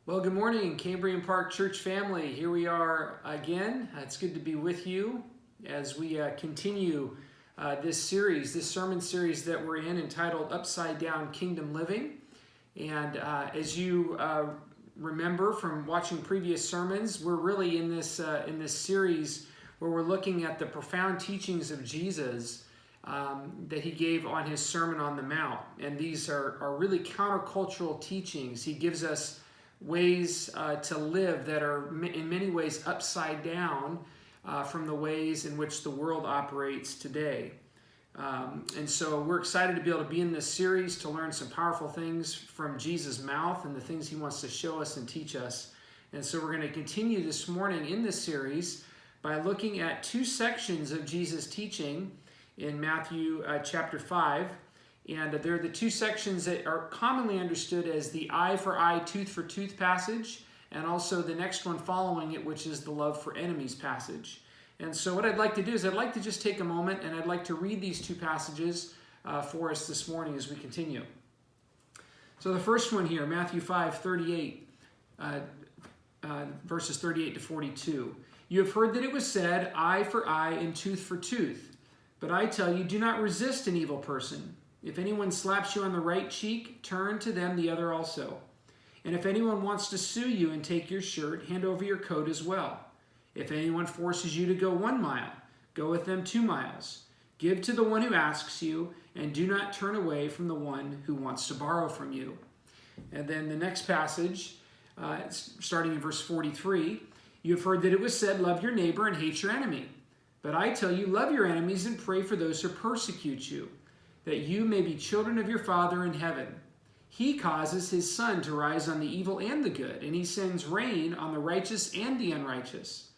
Well, good morning, Cambrian Park Church family. Here we are again. It's good to be with you as we continue this sermon series that we're in, entitled Upside Down Kingdom Living. And as you remember from watching previous sermons, we're really in this series where we're looking at the profound teachings of Jesus that he gave on his Sermon on the Mount. And these are really countercultural teachings. He gives us ways to live that are in many ways upside down from the ways in which the world operates today. And so we're excited to be able to be in this series to learn some powerful things from Jesus' mouth and the things he wants to show us and teach us. And so we're going to continue this morning in this series by looking at two sections of Jesus' teaching in Matthew chapter 5. And they're the two sections that are commonly understood as the eye for eye, tooth for tooth passage, and also the next one following it, which is the love for enemies passage. And so what I'd like to do is I'd like to just take a moment and I'd like to read these two passages for us this morning as we continue. So the first one here, Matthew 5:38, verses 38 to 42. You have heard that it was said, eye for eye and tooth for tooth. But I tell you, do not resist an evil person. If anyone slaps you on the right cheek, turn to them the other also. And if anyone wants to sue you and take your shirt, hand over your coat as well. If anyone forces you to go 1 mile, go with them 2 miles. Give to the one who asks you, and do not turn away from the one who wants to borrow from you. And then the next passage, starting in verse 43, you have heard that it was said, love your neighbor and hate your enemy. But I tell you, love your enemies and pray for those who persecute you, that you may be children of your Father in heaven. He causes his sun to rise on the evil and the good, and he sends rain on the righteous and the unrighteous.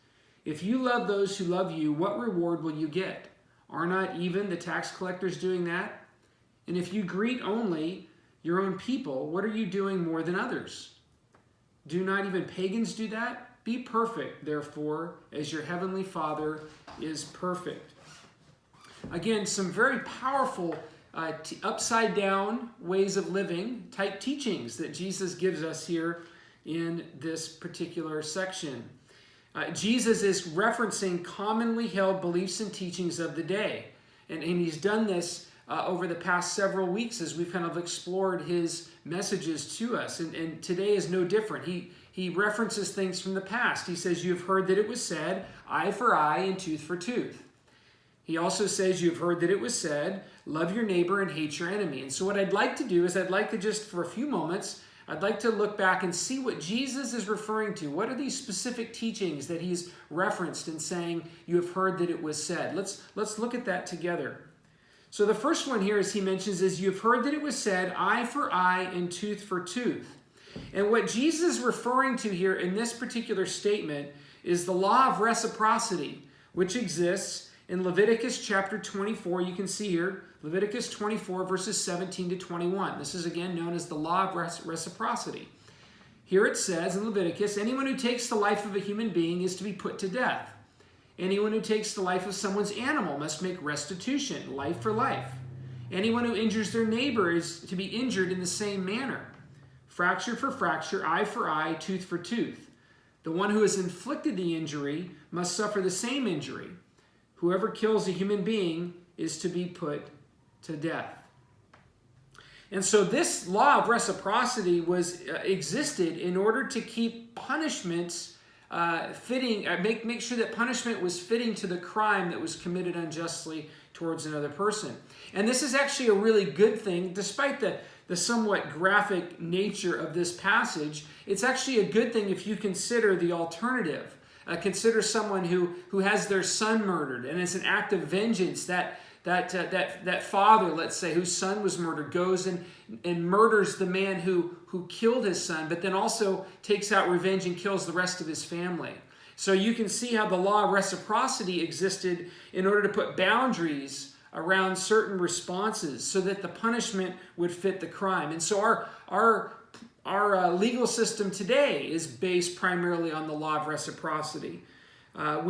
If you love those who love you, what reward will you get? Are not even the tax collectors doing that? And if you greet only your own people, what are you doing more than others? Do not even pagans do that? Be perfect, therefore, as your heavenly Father is perfect. Again, some very powerful upside down ways of living type teachings that Jesus gives us here in this particular section. Jesus is referencing commonly held beliefs and teachings of the day. And he's done this over the past several weeks as we've kind of explored his messages to us. And today is no different. He references things from the past. He says, you have heard that it was said, eye for eye and tooth for tooth. He also says, you've heard that it was said, love your neighbor and hate your enemy. And so what I'd like to do is I'd like to just, for a few moments, I'd like to look back and see what Jesus is referring to. What are these specific teachings that he's referenced in saying, you have heard that it was said? Let's look at that together. So the first one here, as he mentions, is you've heard that it was said, eye for eye and tooth for tooth. And what Jesus is referring to here in this particular statement is the law of reciprocity, which exists in Leviticus chapter 24. You can see here, Leviticus 24 verses 17 to 21. This is again known as the law of reciprocity. Here it says in Leviticus, anyone who takes the life of a human being is to be put to death. Anyone who takes the life of someone's animal must make restitution, life for life. Anyone who injures their neighbor is to be injured in the same manner. Fracture for fracture, eye for eye, tooth for tooth. The one who has inflicted the injury must suffer the same injury. Whoever kills a human being is to be put to death. And so this law of reciprocity existed in order to keep punishments fitting, make sure that punishment was fitting to the crime that was committed unjustly towards another person. And this is actually a really good thing, despite the somewhat graphic nature of this passage. It's actually a good thing if you consider the alternative. Consider someone who has their son murdered, and it's an act of vengeance. That father, let's say, whose son was murdered, goes and murders the man who killed his son, but then also takes out revenge and kills the rest of his family. So you can see how the law of reciprocity existed in order to put boundaries around certain responses so that the punishment would fit the crime. And so our legal system today is based primarily on the law of reciprocity. Our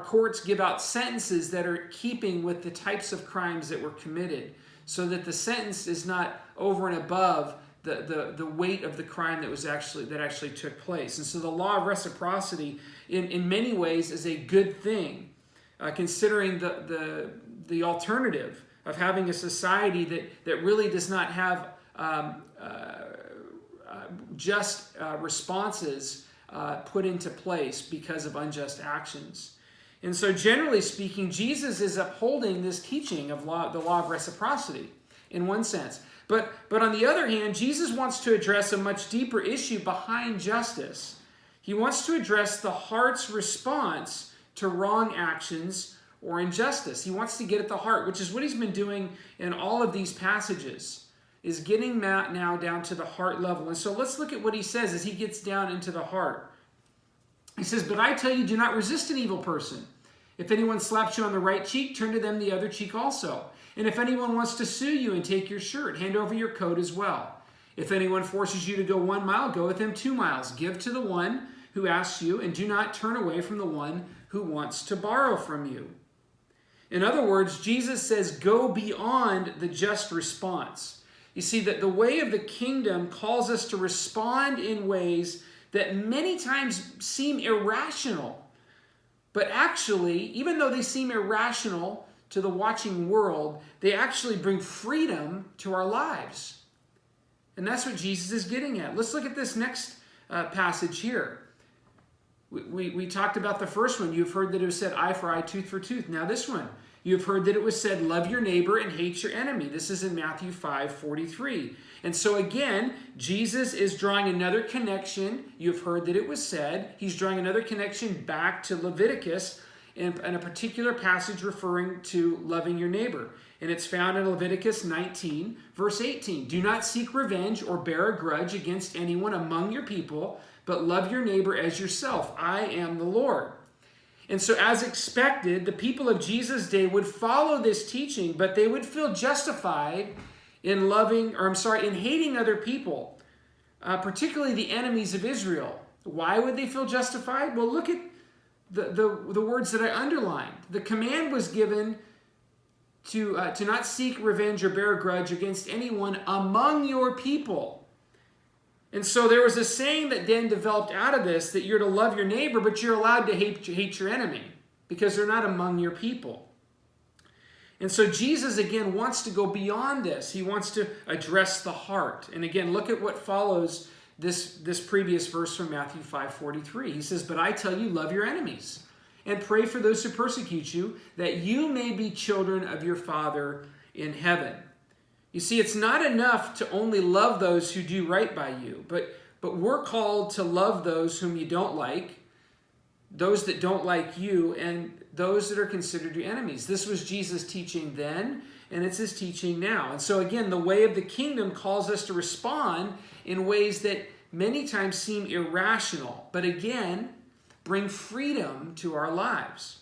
courts give out sentences that are keeping with the types of crimes that were committed, so that the sentence is not over and above the weight of the crime that actually took place. And so the law of reciprocity in many ways is a good thing, considering the alternative of having a society that really does not have just responses put into place because of unjust actions. And so generally speaking, Jesus is upholding this teaching of the law of reciprocity in one sense. But on the other hand, Jesus wants to address a much deeper issue behind justice. He wants to address the heart's response to wrong actions or injustice. He wants to get at the heart, which is what he's been doing in all of these passages, is getting now down to the heart level. And so let's look at what he says as he gets down into the heart. He says, "But I tell you, do not resist an evil person. If anyone slaps you on the right cheek, turn to them the other cheek also. And if anyone wants to sue you and take your shirt, hand over your coat as well. If anyone forces you to go 1 mile, go with him 2 miles. Give to the one who asks you, and do not turn away from the one who wants to borrow from you." In other words, Jesus says, go beyond the just response. You see, that the way of the kingdom calls us to respond in ways that many times seem irrational. But actually, even though they seem irrational to the watching world, they actually bring freedom to our lives. And that's what Jesus is getting at. Let's look at this next passage here. We talked about the first one. You've heard that it was said eye for eye, tooth for tooth. Now this one. You've heard that it was said, love your neighbor and hate your enemy. This is in Matthew 5:43. And so again, Jesus is drawing another connection. You've heard that it was said. He's drawing another connection back to Leviticus in a particular passage referring to loving your neighbor. And it's found in Leviticus 19, verse 18. Do not seek revenge or bear a grudge against anyone among your people, but love your neighbor as yourself. I am the Lord. And so as expected, the people of Jesus' day would follow this teaching, but they would feel justified in hating other people, particularly the enemies of Israel. Why would they feel justified? Well, look at the words that I underlined. The command was given to not seek revenge or bear a grudge against anyone among your people. And so there was a saying that then developed out of this, that you're to love your neighbor, but you're allowed to hate your enemy because they're not among your people. And so Jesus, again, wants to go beyond this. He wants to address the heart. And again, look at what follows this previous verse from Matthew 5:43. He says, "But I tell you, love your enemies and pray for those who persecute you, that you may be children of your Father in heaven." You see, it's not enough to only love those who do right by you, but we're called to love those whom you don't like, those that don't like you, and those that are considered your enemies. This was Jesus' teaching then, and it's his teaching now. And so again, the way of the kingdom calls us to respond in ways that many times seem irrational, but again, bring freedom to our lives.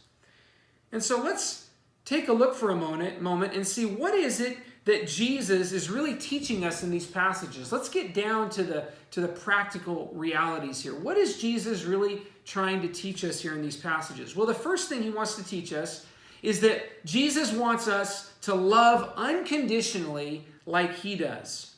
And so let's take a look for a moment and see what is it that Jesus is really teaching us in these passages. Let's get down to the practical realities here. What is Jesus really trying to teach us here in these passages? Well, the first thing he wants to teach us is that Jesus wants us to love unconditionally like he does.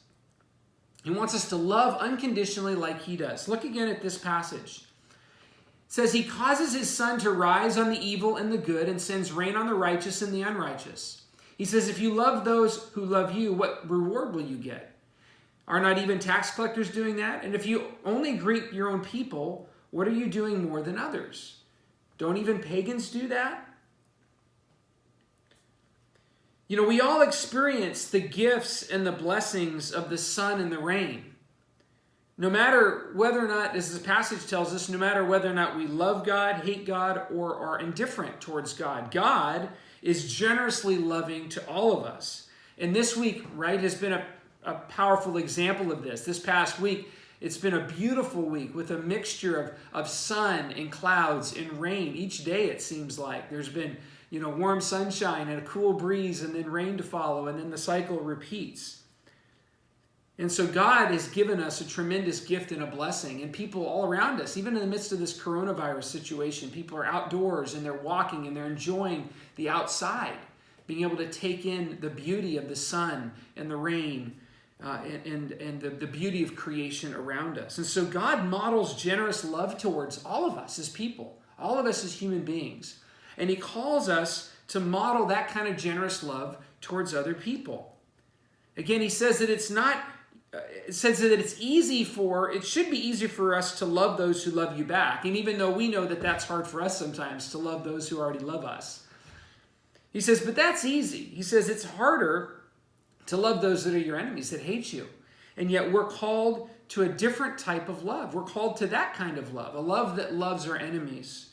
He wants us to love unconditionally like he does. Look again at this passage. It says, he causes his sun to rise on the evil and the good and sends rain on the righteous and the unrighteous. He says, if you love those who love you, what reward will you get? Are not even tax collectors doing that? And if you only greet your own people, what are you doing more than others? Don't even pagans do that? You know, we all experience the gifts and the blessings of the sun and the rain. No matter whether or not, as the passage tells us, no matter whether or not we love God, hate God, or are indifferent towards God, God is generously loving to all of us. And this week, right, has been a powerful example of this. This past week, it's been a beautiful week with a mixture of sun and clouds and rain. Each day, it seems like there's been, warm sunshine and a cool breeze and then rain to follow, and then the cycle repeats. And so God has given us a tremendous gift and a blessing. And people all around us, even in the midst of this coronavirus situation, people are outdoors and they're walking and they're enjoying the outside, being able to take in the beauty of the sun and the rain and the beauty of creation around us. And so God models generous love towards all of us as people, all of us as human beings. And he calls us to model that kind of generous love towards other people. Again, he says that it's easy it should be easy for us to love those who love you back. And even though we know that that's hard for us sometimes to love those who already love us. He says, but that's easy. He says it's harder to love those that are your enemies, that hate you. And yet we're called to a different type of love. We're called to that kind of love, a love that loves our enemies,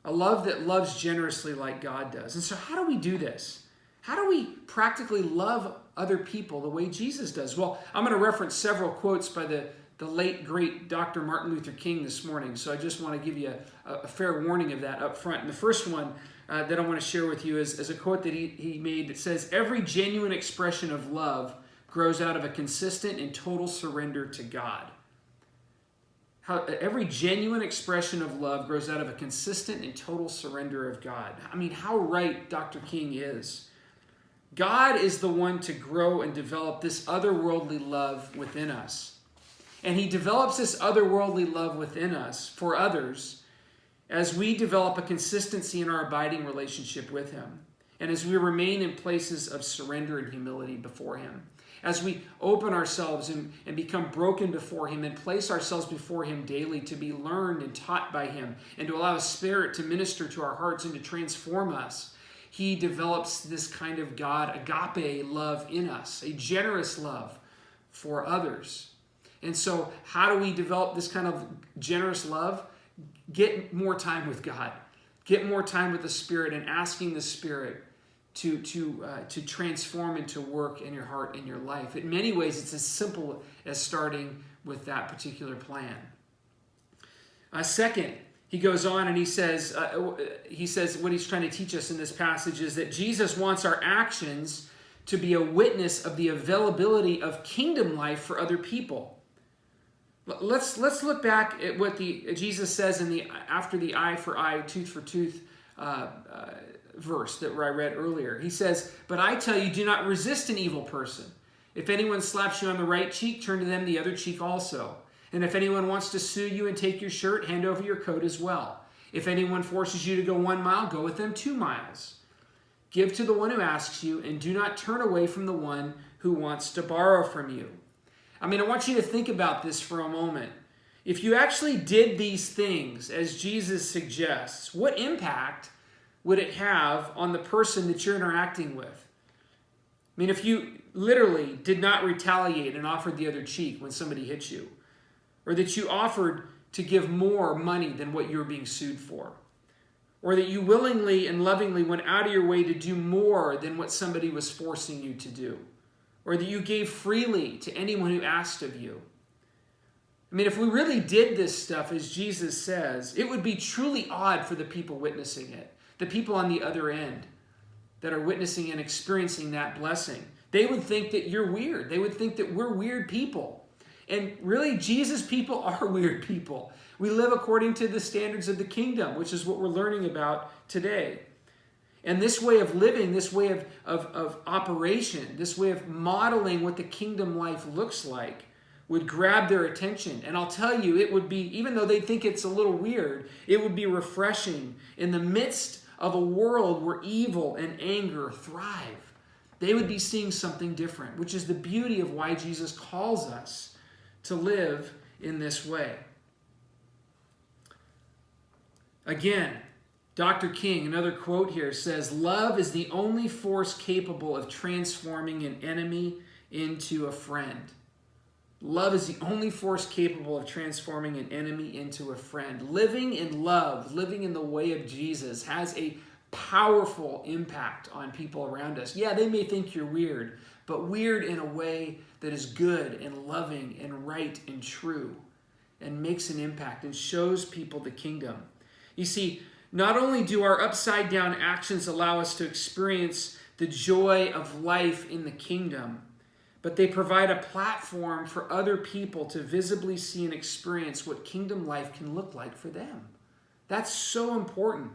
a love that loves generously like God does. And so how do we do this? How do we practically love other people the way Jesus does? Well, I'm going to reference several quotes by the late, great Dr. Martin Luther King this morning. So I just want to give you a fair warning of that up front. And the first one that I want to share with you is a quote that he made that says, "Every genuine expression of love grows out of a consistent and total surrender to God." Every genuine expression of love grows out of a consistent and total surrender of God. I mean, how right Dr. King is. God is the one to grow and develop this otherworldly love within us. And he develops this otherworldly love within us for others as we develop a consistency in our abiding relationship with him. And as we remain in places of surrender and humility before him. As we open ourselves and become broken before him and place ourselves before him daily to be learned and taught by him and to allow his Spirit to minister to our hearts and to transform us, he develops this kind of God agape love in us, a generous love for others. And so how do we develop this kind of generous love? Get more time with God. Get more time with the Spirit and asking the Spirit to transform and to work in your heart and your life. In many ways, it's as simple as starting with that particular plan. Second, he goes on and he says what he's trying to teach us in this passage is that Jesus wants our actions to be a witness of the availability of kingdom life for other people. Let's look back at what Jesus says after the eye for eye, tooth for tooth verse that I read earlier. He says, "But I tell you, do not resist an evil person. If anyone slaps you on the right cheek, turn to them the other cheek also. And if anyone wants to sue you and take your shirt, hand over your coat as well. If anyone forces you to go 1 mile, go with them 2 miles. Give to the one who asks you, and do not turn away from the one who wants to borrow from you." I mean, I want you to think about this for a moment. If you actually did these things as Jesus suggests, what impact would it have on the person that you're interacting with? I mean, if you literally did not retaliate and offered the other cheek when somebody hit you, or that you offered to give more money than what you were being sued for, or that you willingly and lovingly went out of your way to do more than what somebody was forcing you to do, or that you gave freely to anyone who asked of you. I mean, if we really did this stuff as Jesus says, it would be truly odd for the people witnessing it, the people on the other end that are witnessing and experiencing that blessing. They would think that you're weird. They would think that we're weird people. And really, Jesus people are weird people. We live according to the standards of the kingdom, which is what we're learning about today. And this way of living, this way of operation, this way of modeling what the kingdom life looks like would grab their attention. And I'll tell you, it would be, even though they think it's a little weird, it would be refreshing in the midst of a world where evil and anger thrive. They would be seeing something different, which is the beauty of why Jesus calls us to live in this way. Again, Dr. King, another quote here, says, "Love is the only force capable of transforming an enemy into a friend." Love is the only force capable of transforming an enemy into a friend. Living in love, living in the way of Jesus, has a powerful impact on people around us. Yeah, they may think you're weird, but weird in a way that is good and loving and right and true, and makes an impact and shows people the kingdom. You see, not only do our upside down actions allow us to experience the joy of life in the kingdom, but they provide a platform for other people to visibly see and experience what kingdom life can look like for them. That's so important.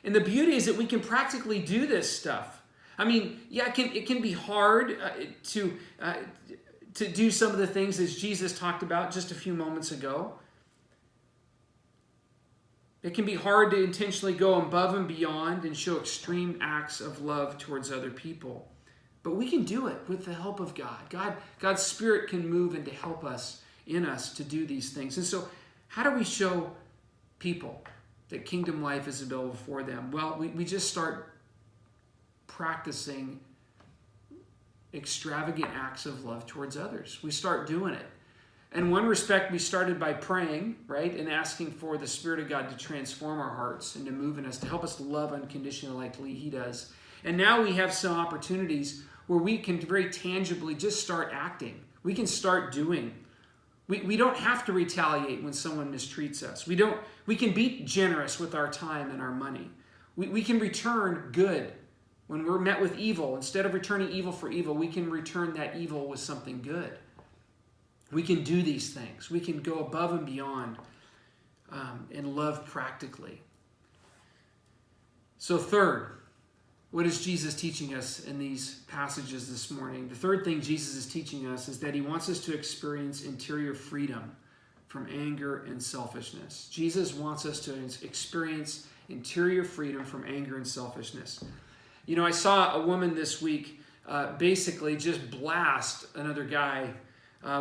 And the beauty is that we can practically do this stuff. I mean, yeah, it can be hard to do some of the things as Jesus talked about just a few moments ago. It can be hard to intentionally go above and beyond and show extreme acts of love towards other people. But we can do it with the help of God. God's Spirit can move and to help us, in us, to do these things. And so, how do we show people that kingdom life is available for them? Well, we just start practicing extravagant acts of love towards others. We start doing it. In one respect, we started by praying, right, and asking for the Spirit of God to transform our hearts and to move in us, to help us to love unconditionally like He does. And now we have some opportunities where we can very tangibly just start acting. We can start doing. We don't have to retaliate when someone mistreats us. We can be generous with our time and our money. We can return good. When we're met with evil, instead of returning evil for evil, we can return that evil with something good. We can do these things. We can go above and beyond and love practically. So third, what is Jesus teaching us in these passages this morning? The third thing Jesus is teaching us is that He wants us to experience interior freedom from anger and selfishness. Jesus wants us to experience interior freedom from anger and selfishness. You know, I saw a woman this week basically just blast another guy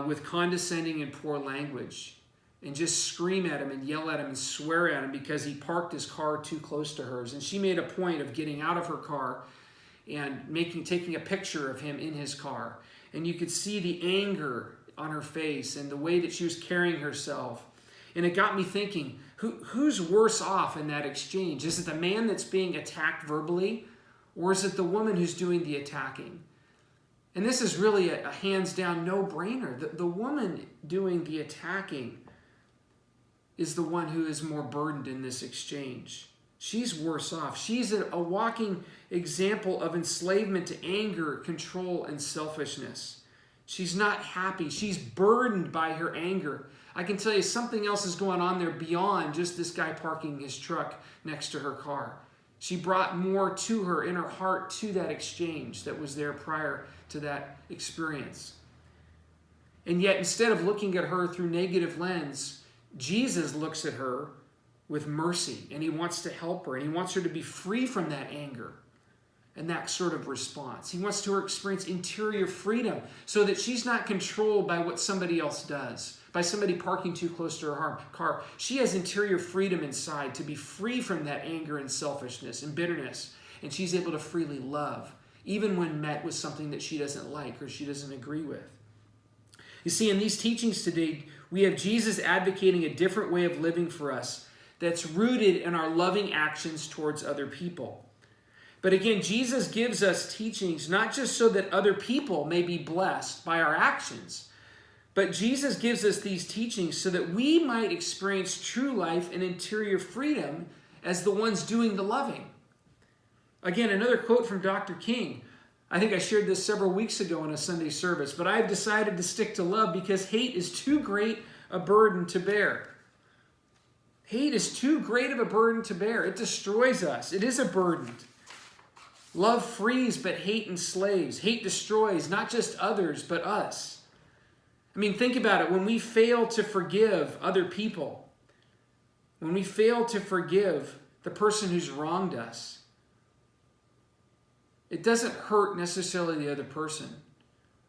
with condescending and poor language and just scream at him and yell at him and swear at him because he parked his car too close to hers. And she made a point of getting out of her car and taking a picture of him in his car. And you could see the anger on her face and the way that she was carrying herself. And it got me thinking, who's worse off in that exchange? Is it the man that's being attacked verbally, or is it the woman who's doing the attacking? And this is really a hands-down no-brainer. The woman doing the attacking is the one who is more burdened in this exchange. She's worse off. She's a walking example of enslavement to anger, control, and selfishness. She's not happy. She's burdened by her anger. I can tell you something else is going on there beyond just this guy parking his truck next to her car. She brought more to her in her heart to that exchange that was there prior to that experience. And yet, instead of looking at her through negative lens, Jesus looks at her with mercy, and He wants to help her, and He wants her to be free from that anger and that sort of response. He wants her to experience interior freedom so that she's not controlled by what somebody else does, by somebody parking too close to her car. She has interior freedom inside to be free from that anger and selfishness and bitterness, and she's able to freely love, even when met with something that she doesn't like or she doesn't agree with. You see, in these teachings today, we have Jesus advocating a different way of living for us that's rooted in our loving actions towards other people. But again, Jesus gives us teachings not just so that other people may be blessed by our actions, but Jesus gives us these teachings so that we might experience true life and interior freedom as the ones doing the loving. Again, another quote from Dr. King. I think I shared this several weeks ago in a Sunday service, but I've decided to stick to love because hate is too great a burden to bear. Hate is too great of a burden to bear. It destroys us. It is a burden. Love frees, but hate enslaves. Hate destroys not just others, but us. I mean, think about it. When we fail to forgive other people, when we fail to forgive the person who's wronged us, it doesn't hurt necessarily the other person.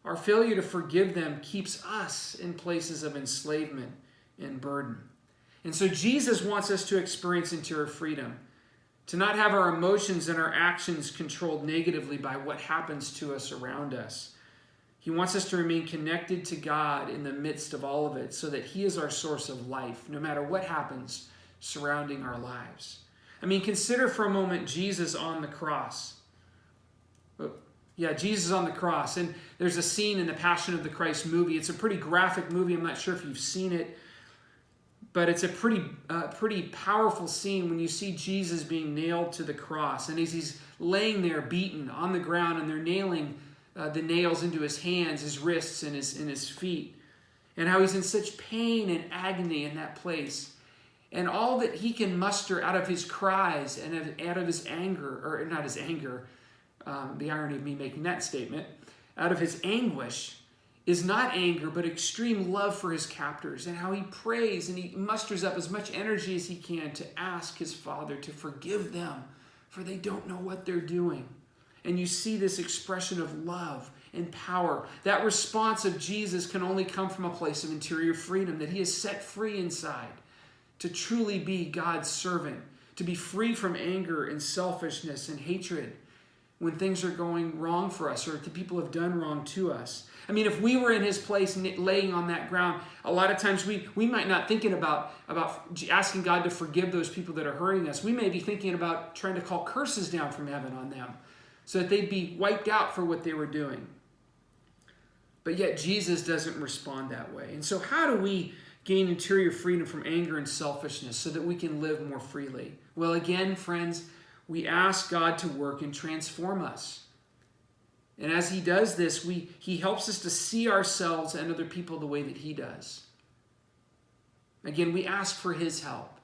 Our failure to forgive them keeps us in places of enslavement and burden. And so Jesus wants us to experience interior freedom, to not have our emotions and our actions controlled negatively by what happens to us around us. He wants us to remain connected to God in the midst of all of it so that He is our source of life, no matter what happens surrounding our lives. I mean, consider for a moment Jesus on the cross. Jesus on the cross. And there's a scene in the Passion of the Christ movie. It's a pretty graphic movie. I'm not sure if you've seen it. But it's a pretty powerful scene when you see Jesus being nailed to the cross. And as He's laying there beaten on the ground, and they're nailing the nails into His hands, His wrists, and His feet. And how He's in such pain and agony in that place. And all that He can muster out of His cries and out of His anger, or not His anger, the irony of me making that statement, out of his anguish, is not anger, but extreme love for his captors, and how he prays and he musters up as much energy as he can to ask his Father to forgive them, for they don't know what they're doing. And you see this expression of love and power. That response of Jesus can only come from a place of interior freedom, that he is set free inside to truly be God's servant, to be free from anger and selfishness and hatred when things are going wrong for us or if the people have done wrong to us. I mean, if we were in his place laying on that ground, a lot of times we might not thinking about asking God to forgive those people that are hurting us. We may be thinking about trying to call curses down from heaven on them so that they'd be wiped out for what they were doing. But yet Jesus doesn't respond that way. And so how do we gain interior freedom from anger and selfishness so that we can live more freely? Well, again, friends, we ask God to work and transform us. And as he does this, he helps us to see ourselves and other people the way that he does. Again, we ask for his help,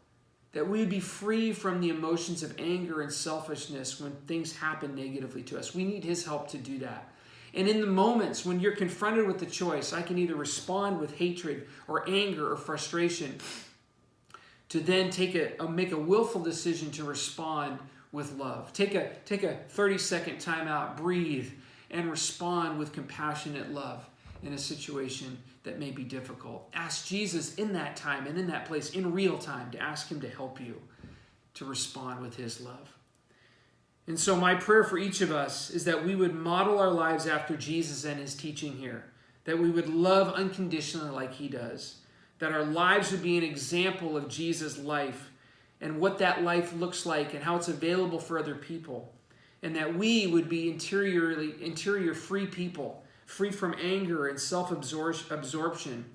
that we would be free from the emotions of anger and selfishness when things happen negatively to us. We need his help to do that. And in the moments when you're confronted with the choice, I can either respond with hatred or anger or frustration, to then make a willful decision to respond with love. Take a 30-second time out, breathe, and respond with compassionate love in a situation that may be difficult. Ask Jesus in that time and in that place, in real time, to ask him to help you to respond with his love. And so my prayer for each of us is that we would model our lives after Jesus and his teaching here, that we would love unconditionally like he does, that our lives would be an example of Jesus' life and what that life looks like and how it's available for other people, and that we would be interior free people, free from anger and self-absorption,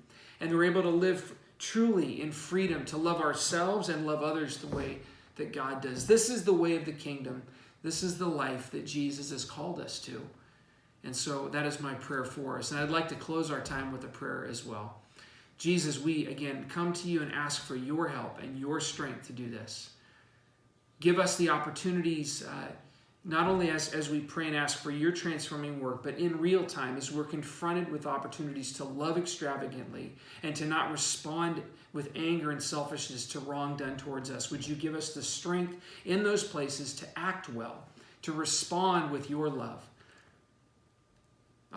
and we're able to live truly in freedom to love ourselves and love others the way that God does. This is the way of the kingdom. This is the life that Jesus has called us to. And so that is my prayer for us. And I'd like to close our time with a prayer as well. Jesus, we again come to you and ask for your help and your strength to do this. Give us the opportunities, not only as we pray and ask for your transforming work, but in real time as we're confronted with opportunities to love extravagantly and to not respond with anger and selfishness to wrong done towards us. Would you give us the strength in those places to act well, to respond with your love?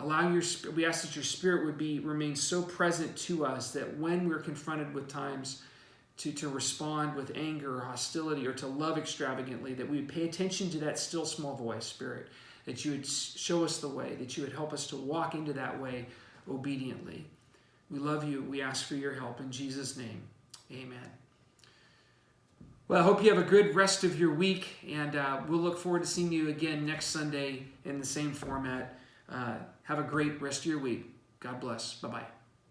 We ask that your Spirit would remain so present to us that when we're confronted with times to respond with anger or hostility or to love extravagantly, that we would pay attention to that still small voice, Spirit, that you would show us the way, that you would help us to walk into that way obediently. We love you. We ask for your help in Jesus' name. Amen. Well, I hope you have a good rest of your week, and we'll look forward to seeing you again next Sunday in the same format. Have a great rest of your week. God bless. Bye-bye.